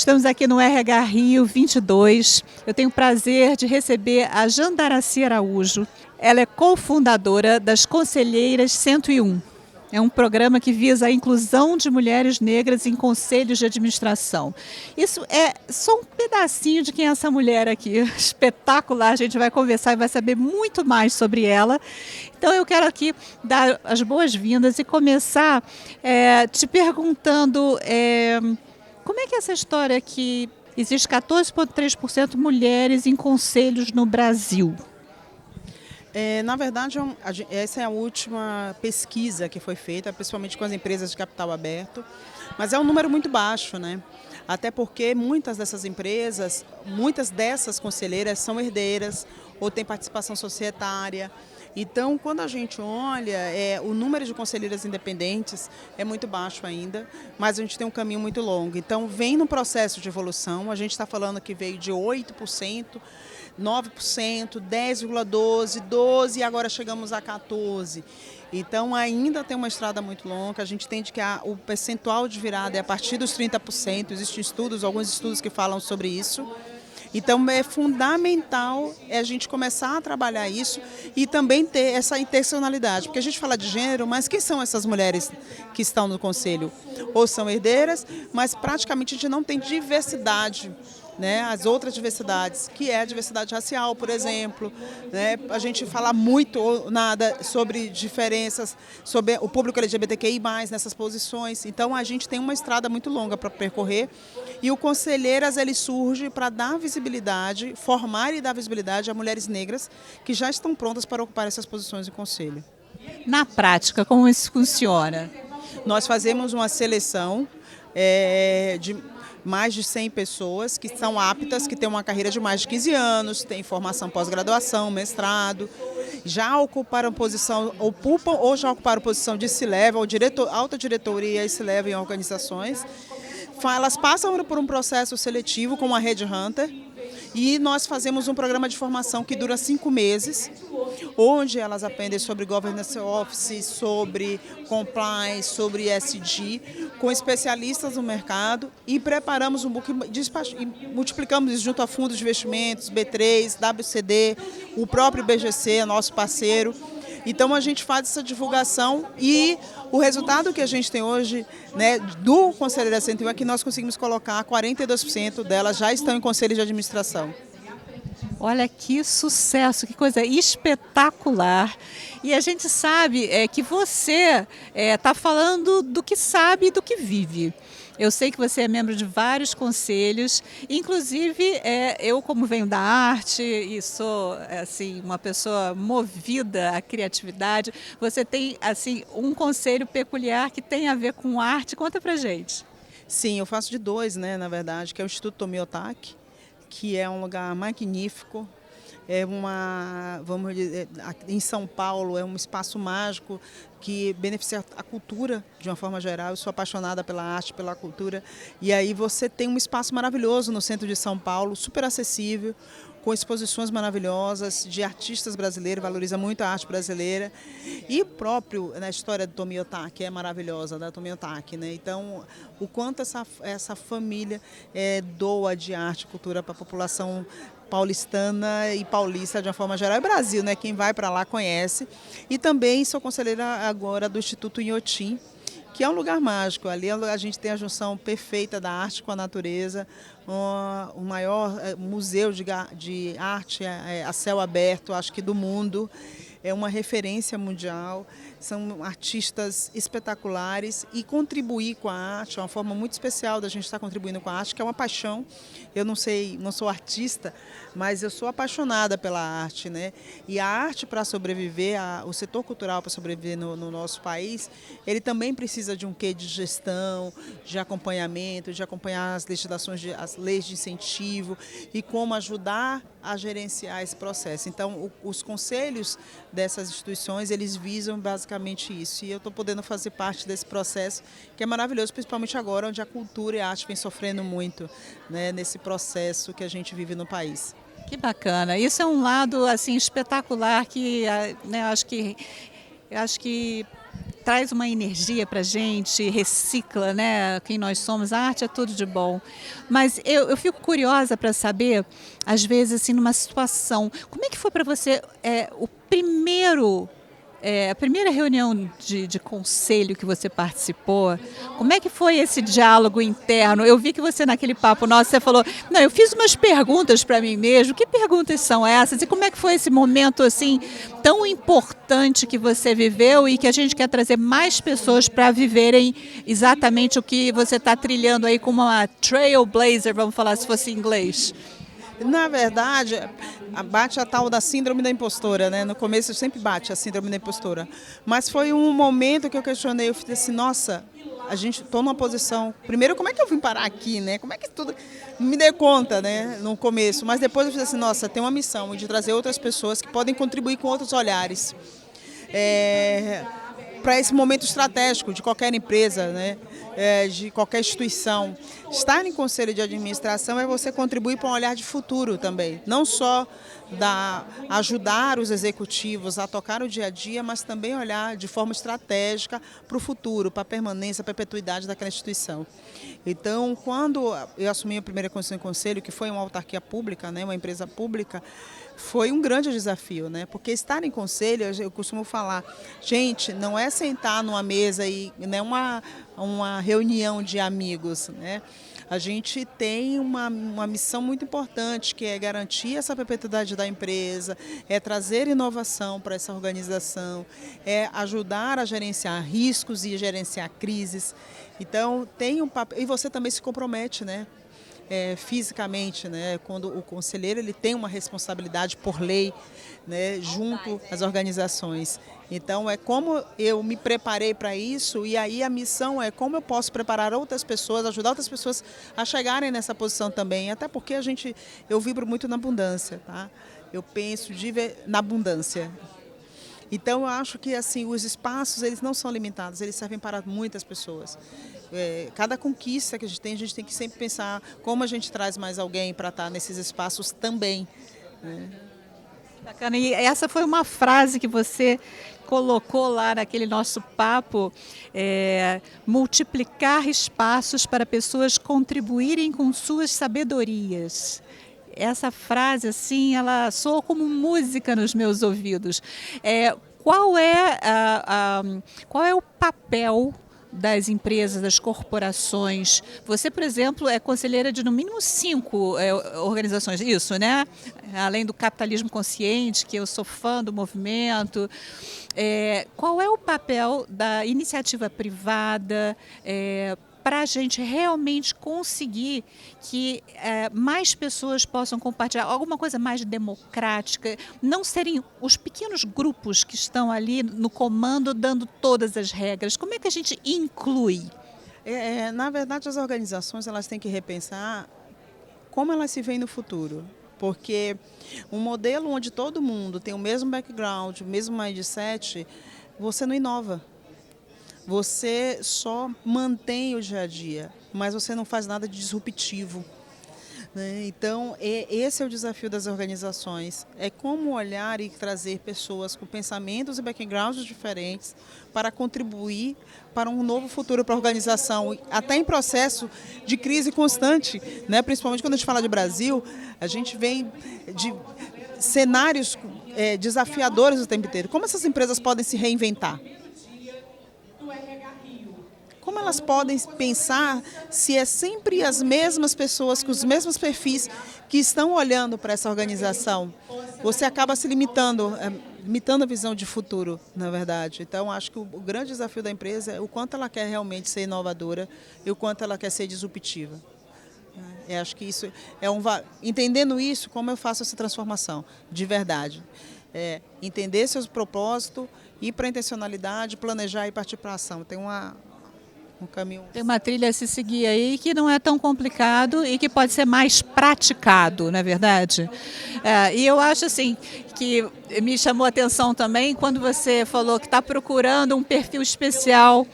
Estamos aqui no RH Rio 22. Eu tenho o prazer de receber a Jandaracy Araújo. Ela é cofundadora das Conselheiras 101. É um programa que visa a inclusão de mulheres negras em conselhos de administração. Isso é só um pedacinho de quem é essa mulher aqui. Espetacular, a gente vai conversar e vai saber muito mais sobre ela. Então eu quero aqui dar as boas-vindas e começar te perguntando como é que é essa história que existe 14,3% mulheres em conselhos no Brasil? Na verdade, essa é a última pesquisa que foi feita, principalmente com as empresas de capital aberto, mas é um número muito baixo, né? Até porque muitas dessas conselheiras são herdeiras ou têm participação societária. Então, quando a gente olha, o número de conselheiras independentes é muito baixo ainda, mas a gente tem um caminho muito longo. Então, vem no processo de evolução, a gente está falando que veio de 8%, 9%, 10,12%, 12% e agora chegamos a 14%. Então, ainda tem uma estrada muito longa, a gente entende que o percentual de virada é a partir dos 30%, existem alguns estudos que falam sobre isso. Então, é fundamental a gente começar a trabalhar isso e também ter essa intencionalidade. Porque a gente fala de gênero, mas quem são essas mulheres que estão no conselho? Ou são herdeiras, mas praticamente a gente não tem diversidade, né? As outras diversidades, que é a diversidade racial, por exemplo, né? A gente fala muito ou nada sobre diferenças, sobre o público LGBTQI+, nessas posições. Então, a gente tem uma estrada muito longa para percorrer e o Conselheiras ele surge para dar visibilidade, formar e dar visibilidade a mulheres negras que já estão prontas para ocupar essas posições de conselho. Na prática, como isso funciona? Nós fazemos uma seleção de mais de 100 pessoas que são aptas, que têm uma carreira de mais de 15 anos, têm formação pós-graduação, mestrado, já ocuparam posição, ocupam ou já ocuparam posição de C-level, alta diretoria e C-level em organizações. Elas passam por um processo seletivo com a Red Hunter e nós fazemos um programa de formação que dura 5 meses, onde elas aprendem sobre Governance Office, sobre Compliance, sobre ESG, com especialistas no mercado e preparamos um book e multiplicamos isso junto a fundos de investimentos, B3, WCD, o próprio BGC, nosso parceiro. Então a gente faz essa divulgação e o resultado que a gente tem hoje, né, do Conselheira 101 é que nós conseguimos colocar 42% delas já estão em conselhos de administração. Olha que sucesso, que coisa espetacular. E a gente sabe que você está falando do que sabe e do que vive. Eu sei que você é membro de vários conselhos, inclusive eu, como venho da arte e sou assim, uma pessoa movida à criatividade, você tem assim, um conselho peculiar que tem a ver com arte. Conta pra gente. Sim, eu faço de dois, né, na verdade, que é o Instituto Tomi Otaki, que é um lugar magnífico. Vamos dizer, em São Paulo, é um espaço mágico que beneficia a cultura de uma forma geral. Eu sou apaixonada pela arte, pela cultura. E aí você tem um espaço maravilhoso no centro de São Paulo, super acessível, com exposições maravilhosas de artistas brasileiros, valoriza muito a arte brasileira. E próprio na história do Tomi Otaki é maravilhosa, da Tomi Otaki, né? Então, o quanto essa família doa de arte e cultura para a população paulistana e paulista de uma forma geral, é Brasil, né? Quem vai para lá conhece. E também sou conselheira agora do Instituto Inhotim, que é um lugar mágico. Ali a gente tem a junção perfeita da arte com a natureza, o maior museu de arte a céu aberto, acho que do mundo. É uma referência mundial, são artistas espetaculares e contribuir com a arte é uma forma muito especial da gente estar contribuindo com a arte, que é uma paixão. Eu não sou artista, mas eu sou apaixonada pela arte, né? E a arte para sobreviver, o setor cultural para sobreviver no nosso país, ele também precisa de um quê de gestão, de acompanhamento, de acompanhar as legislações, as leis de incentivo e como ajudar a gerenciar esse processo. Então, os conselhos dessas instituições, eles visam basicamente isso. E eu estou podendo fazer parte desse processo, que é maravilhoso, principalmente agora, onde a cultura e a arte vem sofrendo muito, né, nesse processo que a gente vive no país. Que bacana. Isso é um lado assim espetacular que, né, acho que traz uma energia para a gente, recicla, né, quem nós somos. A arte é tudo de bom. Mas eu fico curiosa para saber, às vezes, assim, numa situação, como é que foi para você o primeiro a primeira reunião de conselho que você participou, como é que foi esse diálogo interno? Eu vi que você, naquele papo nosso, você falou, não, eu fiz umas perguntas para mim mesmo. Que perguntas são essas? E como é que foi esse momento assim tão importante que você viveu e que a gente quer trazer mais pessoas para viverem exatamente o que você está trilhando aí como uma trailblazer, vamos falar se fosse em inglês? Na verdade, bate a tal da síndrome da impostora, né? No começo sempre bate a síndrome da impostora. Mas foi um momento que eu questionei, eu falei assim, nossa, a gente estou numa posição. Primeiro, como é que eu vim parar aqui, né? Como é que tudo. Me dei conta, né? No começo. Mas depois eu falei assim, nossa, tem uma missão de trazer outras pessoas que podem contribuir com outros olhares. Para esse momento estratégico de qualquer empresa, né? De qualquer instituição. Estar em conselho de administração é você contribuir para um olhar de futuro também, não só ajudar os executivos a tocar o dia a dia, mas também olhar de forma estratégica para o futuro, para a permanência, para a perpetuidade daquela instituição. Então, quando eu assumi a primeira conselho, que foi uma autarquia pública, né, uma empresa pública, foi um grande desafio, né? Porque estar em conselho, eu costumo falar, gente, não é sentar numa mesa e não é uma reunião de amigos, né? A gente tem uma missão muito importante, que é garantir essa perpetuidade da empresa, é trazer inovação para essa organização, é ajudar a gerenciar riscos e gerenciar crises. Então, tem um papel, e você também se compromete, né? Fisicamente, né? Quando o conselheiro ele tem uma responsabilidade por lei, né? Junto às organizações. Então, é como eu me preparei para isso e aí a missão é como eu posso preparar outras pessoas, ajudar outras pessoas a chegarem nessa posição também, até porque eu vibro muito na abundância, tá? Eu penso na abundância. Então, eu acho que assim, os espaços eles não são limitados, eles servem para muitas pessoas. Cada conquista que a gente tem que sempre pensar como a gente traz mais alguém para estar nesses espaços também, né? Bacana. E essa foi uma frase que você colocou lá naquele nosso papo, multiplicar espaços para pessoas contribuírem com suas sabedorias. Essa frase, assim, ela soa como música nos meus ouvidos. Qual é o papel das empresas, das corporações? Você, por exemplo, é conselheira de no mínimo 5 organizações, isso, né? Além do capitalismo consciente, que eu sou fã do movimento. Qual é o papel da iniciativa privada para a gente realmente conseguir que mais pessoas possam compartilhar alguma coisa mais democrática, não serem os pequenos grupos que estão ali no comando dando todas as regras? Como é que a gente inclui? Na verdade, as organizações elas têm que repensar como elas se veem no futuro. Porque um modelo onde todo mundo tem o mesmo background, o mesmo mindset, você não inova. Você só mantém o dia a dia, mas você não faz nada de disruptivo, né? Então, esse é o desafio das organizações. É como olhar e trazer pessoas com pensamentos e backgrounds diferentes para contribuir para um novo futuro para a organização, até em processo de crise constante, né? Principalmente quando a gente fala de Brasil, a gente vem de cenários desafiadores o tempo inteiro. Como essas empresas podem se reinventar? Como elas podem pensar se é sempre as mesmas pessoas, com os mesmos perfis, que estão olhando para essa organização? Você acaba se limitando a visão de futuro, na verdade. Então, acho que o grande desafio da empresa é o quanto ela quer realmente ser inovadora e o quanto ela quer ser disruptiva. Acho que isso entendendo isso, como eu faço essa transformação, de verdade. Entender seus propósitos, ir para a intencionalidade, planejar e partir para a ação. Tem um caminho. Tem uma trilha a se seguir aí que não é tão complicado e que pode ser mais praticado, não é verdade? E eu acho assim que me chamou a atenção também quando você falou que está procurando um perfil especial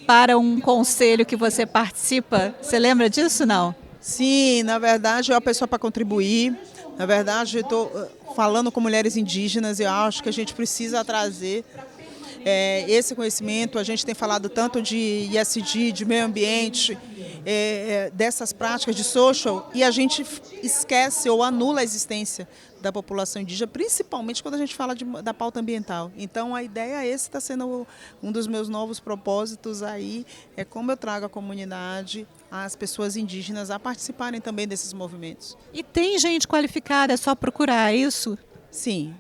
para um conselho que você participa. Você lembra disso, não? Sim, na verdade, é uma pessoa para contribuir. Na verdade, eu estou falando com mulheres indígenas e eu acho que a gente precisa trazer esse conhecimento. A gente tem falado tanto de ESG, de meio ambiente, dessas práticas de social, e a gente esquece ou anula a existência da população indígena, principalmente quando a gente fala da pauta ambiental. Então, a ideia, esse está sendo um dos meus novos propósitos aí, é como eu trago a comunidade, as pessoas indígenas a participarem também desses movimentos. E tem gente qualificada, é só procurar, é isso? Sim.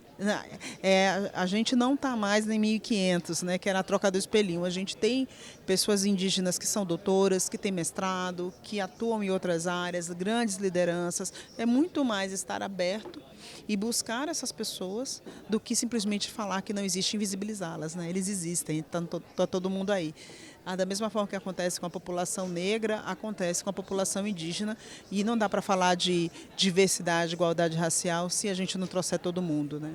A gente não está mais em 1500, né, que era a troca do espelhinho. A gente tem pessoas indígenas que são doutoras, que têm mestrado, que atuam em outras áreas, grandes lideranças. É muito mais estar aberto e buscar essas pessoas do que simplesmente falar que não existe, invisibilizá-las, né? Eles existem, está todo mundo aí. Da mesma forma que acontece com a população negra, acontece com a população indígena, e não dá para falar de diversidade, igualdade racial, se a gente não trouxer todo mundo, né?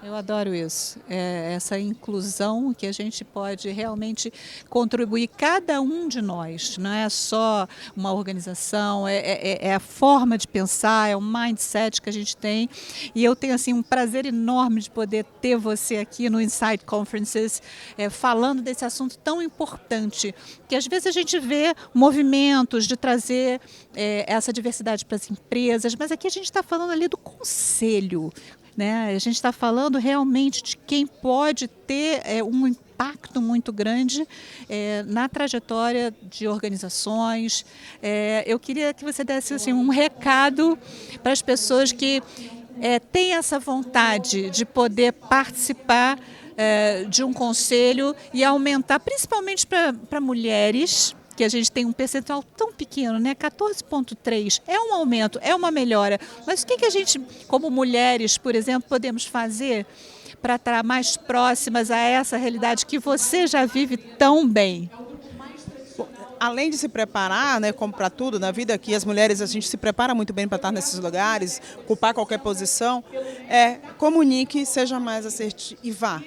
Eu adoro isso, essa inclusão que a gente pode realmente contribuir, cada um de nós, não é só uma organização, é a forma de pensar, é o mindset que a gente tem, e eu tenho assim um prazer enorme de poder ter você aqui no Insight Conferences, falando desse assunto tão importante, que às vezes a gente vê movimentos de trazer essa diversidade para as empresas, mas aqui a gente está falando ali do conselho, né? A gente está falando realmente de quem pode ter um impacto muito grande na trajetória de organizações. Eu queria que você desse assim, um recado para as pessoas que têm essa vontade de poder participar de um conselho e aumentar, principalmente para mulheres, que a gente tem um percentual tão pequeno, né? 14,3%. É um aumento, é uma melhora. Mas o que a gente, como mulheres, por exemplo, podemos fazer para estar mais próximas a essa realidade que você já vive tão bem? Além de se preparar, né, como para tudo na vida, aqui as mulheres, a gente se prepara muito bem para estar nesses lugares, ocupar qualquer posição, comunique, seja mais assertivo e vá.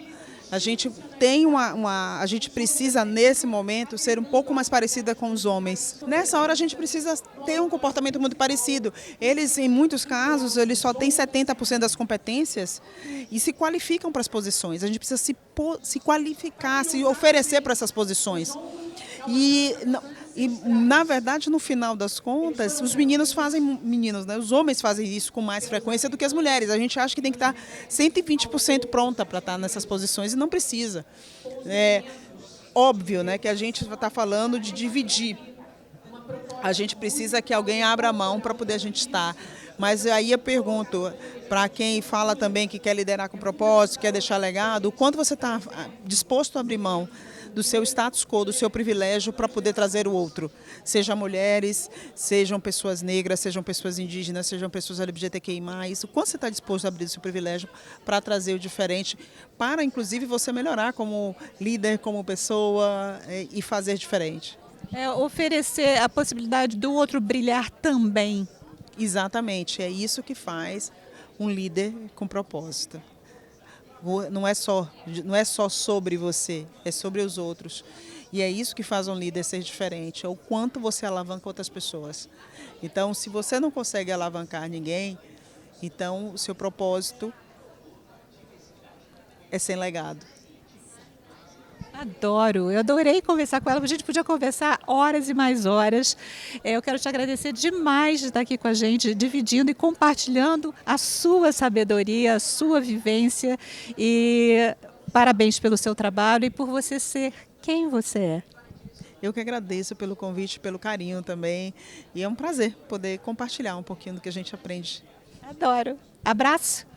A gente tem a gente precisa, nesse momento, ser um pouco mais parecida com os homens. Nessa hora, a gente precisa ter um comportamento muito parecido. Eles, em muitos casos, eles só têm 70% das competências e se qualificam para as posições. A gente precisa se qualificar, se oferecer para essas posições. E, na verdade, no final das contas, os meninos, né? Os homens fazem isso com mais frequência do que as mulheres. A gente acha que tem que estar 120% pronta para estar nessas posições e não precisa. É óbvio, né, que a gente está falando de dividir. A gente precisa que alguém abra a mão para poder a gente estar. Mas aí eu pergunto, para quem fala também que quer liderar com propósito, quer deixar legado, o quanto você está disposto a abrir mão do seu status quo, do seu privilégio, para poder trazer o outro. Sejam mulheres, sejam pessoas negras, sejam pessoas indígenas, sejam pessoas LGBTQI+. O quanto você está disposto a abrir o seu privilégio para trazer o diferente, para inclusive você melhorar como líder, como pessoa e fazer diferente. Oferecer a possibilidade do outro brilhar também. Exatamente, é isso que faz um líder com propósito. Não é só sobre você, é sobre os outros. E é isso que faz um líder ser diferente, é o quanto você alavanca outras pessoas. Então, se você não consegue alavancar ninguém, então o seu propósito é sem legado. Adoro, eu adorei conversar com ela, a gente podia conversar horas e mais horas. Eu quero te agradecer demais de estar aqui com a gente, dividindo e compartilhando a sua sabedoria, a sua vivência, e parabéns pelo seu trabalho e por você ser quem você é. Eu que agradeço pelo convite, pelo carinho também, e é um prazer poder compartilhar um pouquinho do que a gente aprende. Adoro. Abraço.